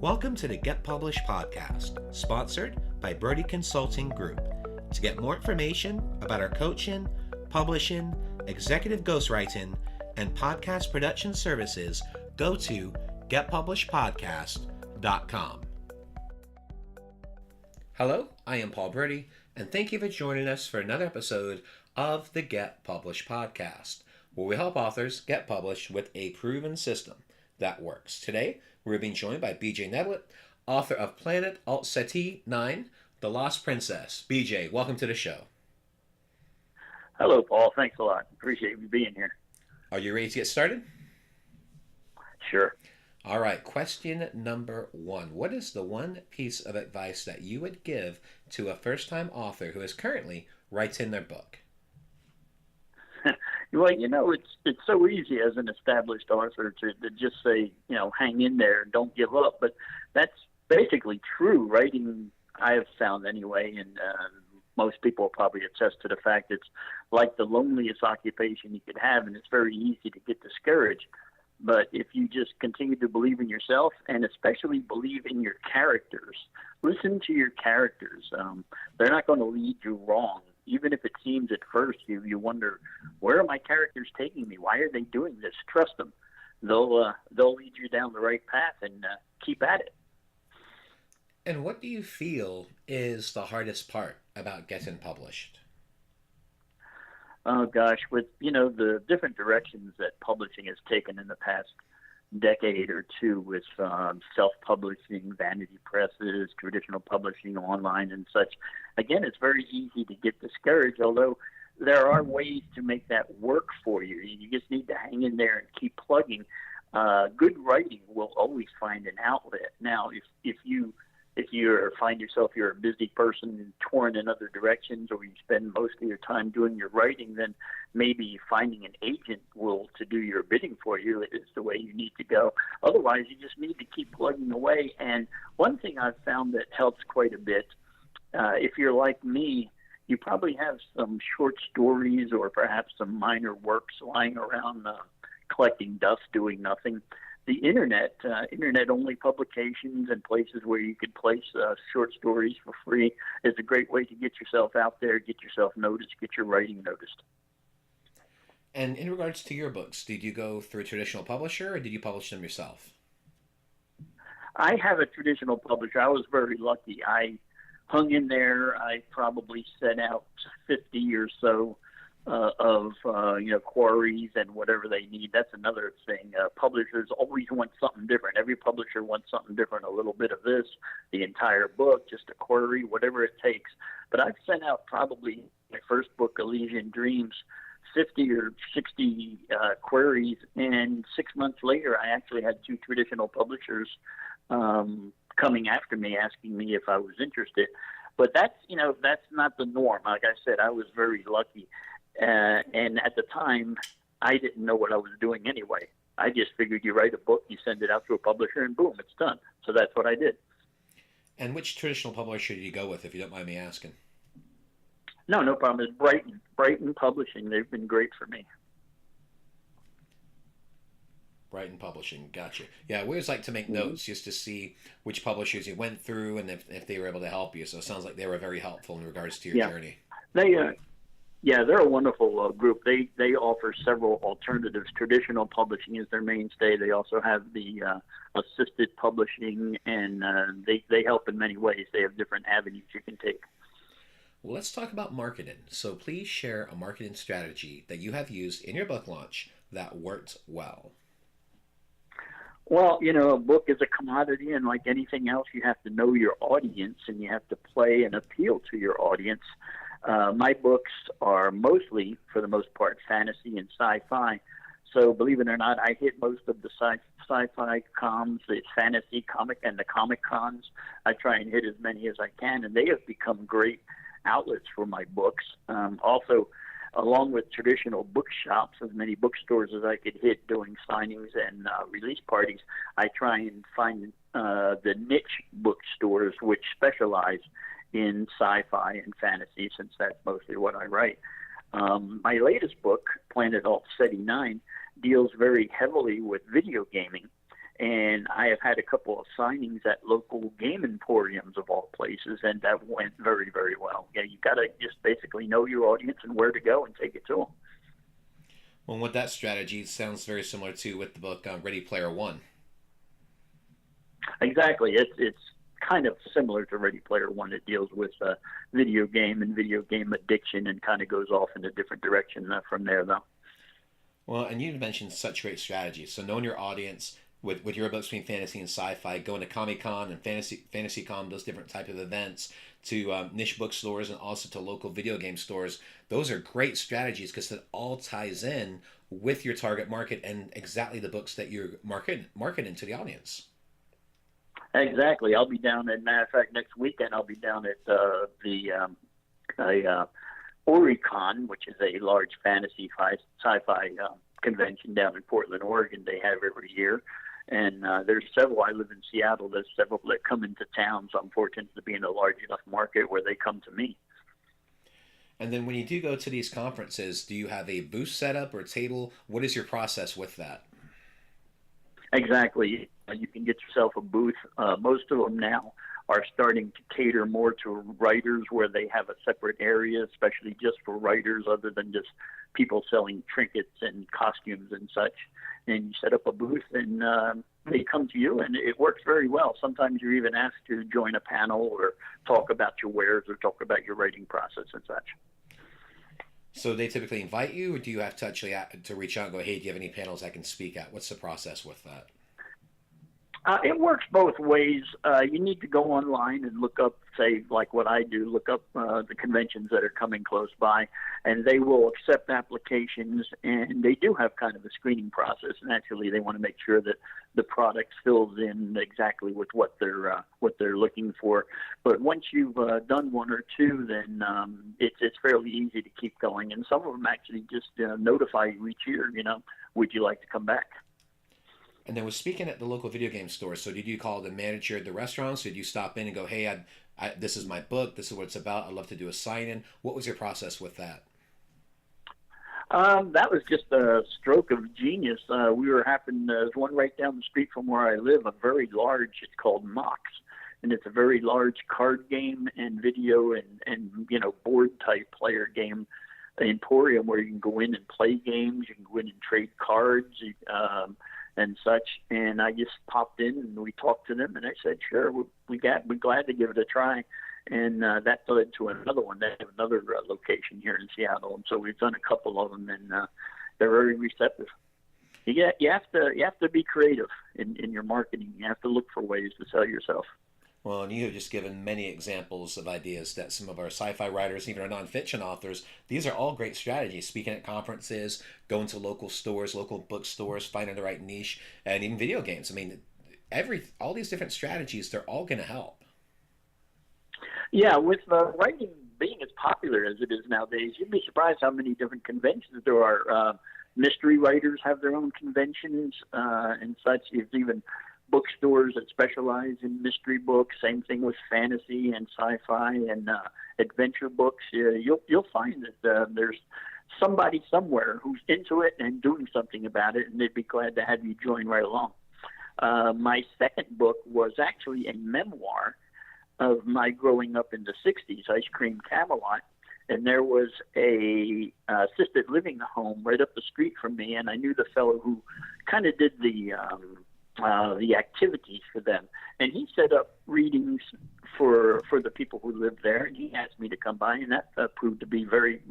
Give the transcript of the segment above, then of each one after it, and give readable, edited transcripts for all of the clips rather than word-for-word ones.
Welcome to the Get Published podcast, sponsored by Brodie Consulting Group. To get more information about our coaching, publishing, executive ghostwriting, and podcast production services, go to getpublishedpodcast.com. Hello, I am Paul Brodie, and thank you for joining us for another episode of the Get Published podcast, where we help authors get published with a proven system that works. Today, we're being joined by BJ Neblet, author of Planet Alt Ceti 9, The Lost Princess. BJ, welcome to the show. Hello, Paul. Thanks a lot. Appreciate you being here. Are you ready to get started? Sure. All right, question number one. What is the one piece of advice that you would give to a first-time author who is currently writing their book? Well, it's so easy as an established author to just say, hang in there, don't give up. But that's basically true. Writing, I have found anyway, and most people will probably attest to the fact it's like the loneliest occupation you could have, and it's very easy to get discouraged. But if you just continue to believe in yourself and especially believe in your characters, listen to your characters. They're not going to lead you wrong. Even if it seems at first you wonder, where are my characters taking me? Why are they doing this? Trust them. They'll lead you down the right path and keep at it. And what do you feel is the hardest part about getting published? Oh, gosh, with, the different directions that publishing has taken in the past decade or two with self-publishing, vanity presses, traditional publishing online and such, again, it's very easy to get discouraged, although there are ways to make that work for you. You just need to hang in there and keep plugging. Good writing will always find an outlet. Now, if you find yourself you're a busy person and torn in other directions, or you spend most of your time doing your writing, then maybe finding an agent to do your bidding for you is the way you need to go. Otherwise, you just need to keep plugging away. And one thing I've found that helps quite a bit, if you're like me, you probably have some short stories or perhaps some minor works lying around collecting dust, doing nothing. The internet-only publications and places where you could place short stories for free is a great way to get yourself out there, get yourself noticed, get your writing noticed. And in regards to your books, did you go through a traditional publisher or did you publish them yourself? I have a traditional publisher. I was very lucky. I hung in there. I probably sent out 50 or so of queries and whatever they need. That's another thing. Publishers always want something different. Every publisher wants something different, a little bit of this, the entire book, just a query, whatever it takes. But I've sent out probably my first book, Elysian Dreams, 50 or 60 queries, and 6 months later I actually had two traditional publishers coming after me, asking me if I was interested. But that's not the norm. Like I said, I was very lucky. And at the time, I didn't know what I was doing anyway. I just figured you write a book, you send it out to a publisher, and boom, it's done. So that's what I did. And which traditional publisher did you go with, if you don't mind me asking? No problem. It's Brighton Publishing. They've been great for me. Brighton Publishing, gotcha. Yeah, we always like to make notes just to see which publishers you went through and if they were able to help you. So it sounds like they were very helpful in regards to your journey. They're a wonderful group. They offer several alternatives. Traditional publishing is their mainstay. They also have the assisted publishing, and they help in many ways. They have different avenues you can take. Well, let's talk about marketing. So please share a marketing strategy that you have used in your book launch that worked well. Well, a book is a commodity, and like anything else, you have to know your audience, and you have to play and appeal to your audience. My books are mostly, for the most part, fantasy and sci-fi. So believe it or not, I hit most of the sci-fi cons, the fantasy comic, and the comic cons. I try and hit as many as I can, and they have become great outlets for my books. Also, along with traditional bookshops, as many bookstores as I could hit doing signings and release parties, I try and find the niche bookstores which specialize in sci-fi and fantasy, since that's mostly what I write. My latest book, Planet Alt Ceti 9, deals very heavily with video gaming. And I have had a couple of signings at local game emporiums of all places, and that went very, very well. Yeah, you got to just basically know your audience and where to go and take it to them. Well, with that strategy, it sounds very similar to with the book Ready Player One. Exactly. It's kind of similar to Ready Player One. It deals with video game and video game addiction and kind of goes off in a different direction from there, though. Well, and you mentioned such great strategies. So knowing your audience with your books between fantasy and sci-fi, going to Comic-Con and Fantasy-Con, those different type of events, to niche bookstores and also to local video game stores. Those are great strategies because it all ties in with your target market and exactly the books that you're marketing to the audience. Exactly. I'll be down at, matter of fact, next weekend I'll be down at the Oricon, which is a large fantasy sci-fi convention down in Portland, Oregon. They have every year. And there's several. I live in Seattle. There's several that come into town, so I'm fortunate to be in a large enough market where they come to me. And then when you do go to these conferences, do you have a booth set up or a table? What is your process with that? Exactly. You can get yourself a booth. Most of them now are starting to cater more to writers where they have a separate area, especially just for writers other than just people selling trinkets and costumes and such. And you set up a booth and they come to you, and it works very well. Sometimes you're even asked to join a panel or talk about your wares or talk about your writing process and such. So they typically invite you, or do you have to actually to reach out and go, hey, do you have any panels I can speak at? What's the process with that? It works both ways. You need to go online and look up, say, like what I do, look up the conventions that are coming close by, and they will accept applications, and they do have kind of a screening process. Naturally, they want to make sure that the product fills in exactly with what they're looking for. But once you've done one or two, then it's fairly easy to keep going. And some of them actually just notify you each year, would you like to come back? And then was speaking at the local video game store. So did you call the manager at the restaurants? Did you stop in and go, hey, this is my book. This is what it's about. I'd love to do a sign-in. What was your process with that? That was just a stroke of genius. There's one right down the street from where I live, a very large, it's called Mox. And it's a very large card game and video and board type player game emporium where you can go in and play games. You can go in and trade cards. And such, and I just popped in and we talked to them, and I said, sure, we're glad to give it a try, and that led to another one. They have another location here in Seattle, and so we've done a couple of them, and they're very receptive. You have to be creative in your marketing. You have to look for ways to sell yourself. Well, and you have just given many examples of ideas that some of our sci-fi writers, even our nonfiction authors, these are all great strategies. Speaking at conferences, going to local stores, local bookstores, finding the right niche, and even video games. I mean, all these different strategies, they're all going to help. Yeah, with writing being as popular as it is nowadays, you'd be surprised how many different conventions there are. Mystery writers have their own conventions and such. There's even bookstores that specialize in mystery books. Same thing with fantasy and sci-fi and adventure books. You'll find that there's somebody somewhere who's into it and doing something about it, and they'd be glad to have you join right along. My second book was actually a memoir of my growing up in the 60s, Ice Cream Camelot, and there was a assisted living home right up the street from me, and I knew the fellow who kind of did the activities for them, and he set up readings for the people who lived there, and he asked me to come by, and that proved to be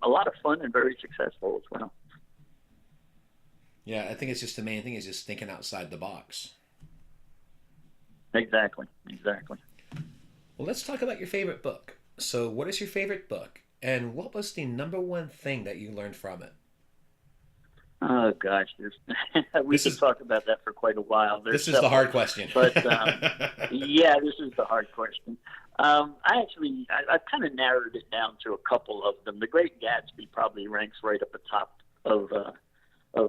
a lot of fun and very successful as well. Yeah, I think it's just the main thing is just thinking outside the box. Exactly. Well, let's talk about your favorite book. So what is your favorite book, and what was the number one thing that you learned from it? Oh gosh, we could talk about that for quite a while. This is the hard question. But yeah, this is the hard question. I kind of narrowed it down to a couple of them. The Great Gatsby probably ranks right up the top of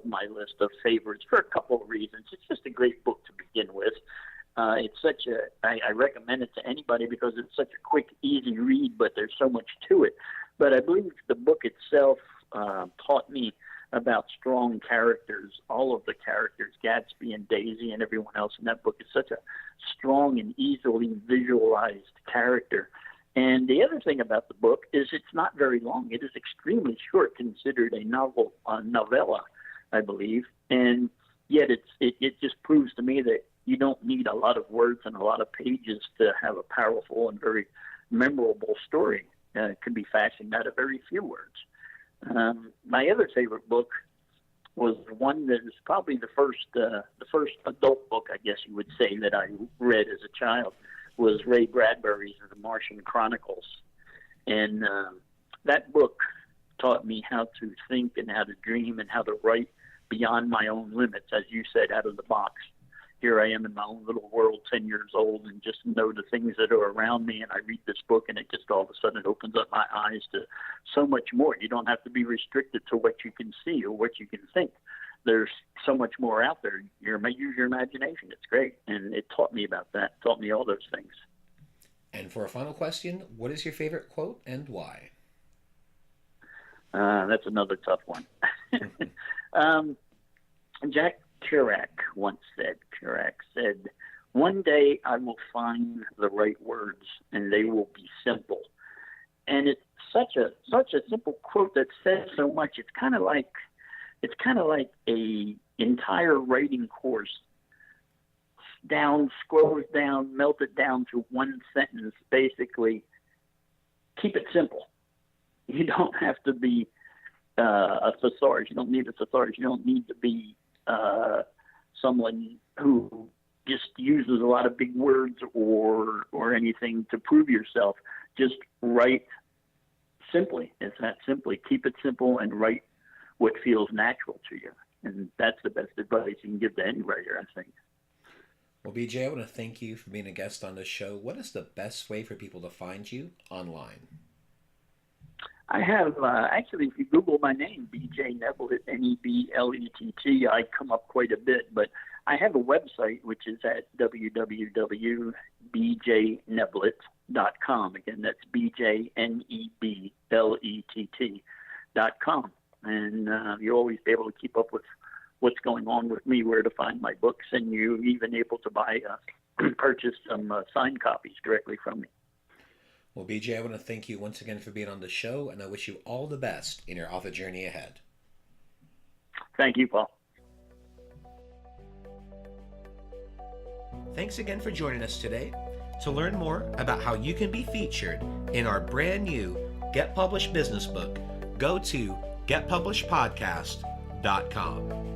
my list of favorites for a couple of reasons. It's just a great book to begin with. I recommend it to anybody because it's such a quick, easy read, but there's so much to it. But I believe the book itself taught me about strong characters. All of the characters, Gatsby and Daisy and everyone else in that book, is such a strong and easily visualized character. And the other thing about the book is it's not very long. It is extremely short, considered a novella, I believe. And yet it just proves to me that you don't need a lot of words and a lot of pages to have a powerful and very memorable story. It can be fashioned out of very few words. My other favorite book was one that is probably the first adult book, I guess you would say, that I read as a child, was Ray Bradbury's The Martian Chronicles. And that book taught me how to think and how to dream and how to write beyond my own limits, as you said, out of the box. Here I am in my own little world, 10 years old, and just know the things that are around me. And I read this book, and it just all of a sudden opens up my eyes to so much more. You don't have to be restricted to what you can see or what you can think. There's so much more out there. Use your imagination. It's great. And it taught me about that. It taught me all those things. And for a final question, what is your favorite quote and why? That's another tough one. Jack Kerouac once said, "One day I will find the right words and they will be simple." And it's such a simple quote that says so much. It's kind of like a entire writing course scrolls down, melted down to one sentence. Basically, keep it simple. You don't have to be a thesaurus. You don't need a thesaurus. You don't need to be someone who just uses a lot of big words or anything to prove yourself. Just write simply. It's that simply. Keep it simple and write what feels natural to you. And that's the best advice you can give to any writer, I think. Well, BJ, I want to thank you for being a guest on the show. What is the best way for people to find you online? I have, actually, if you Google my name, BJ Neblet, Neblett, I come up quite a bit, but I have a website, which is at www.bjneblet.com. Again, that's BJNEBLETT.com. And you'll always be able to keep up with what's going on with me, where to find my books, and you're even able to purchase some signed copies directly from me. Well, BJ, I want to thank you once again for being on the show, and I wish you all the best in your author journey ahead. Thank you, Paul. Thanks again for joining us today. To learn more about how you can be featured in our brand new Get Published business book, go to getpublishedpodcast.com.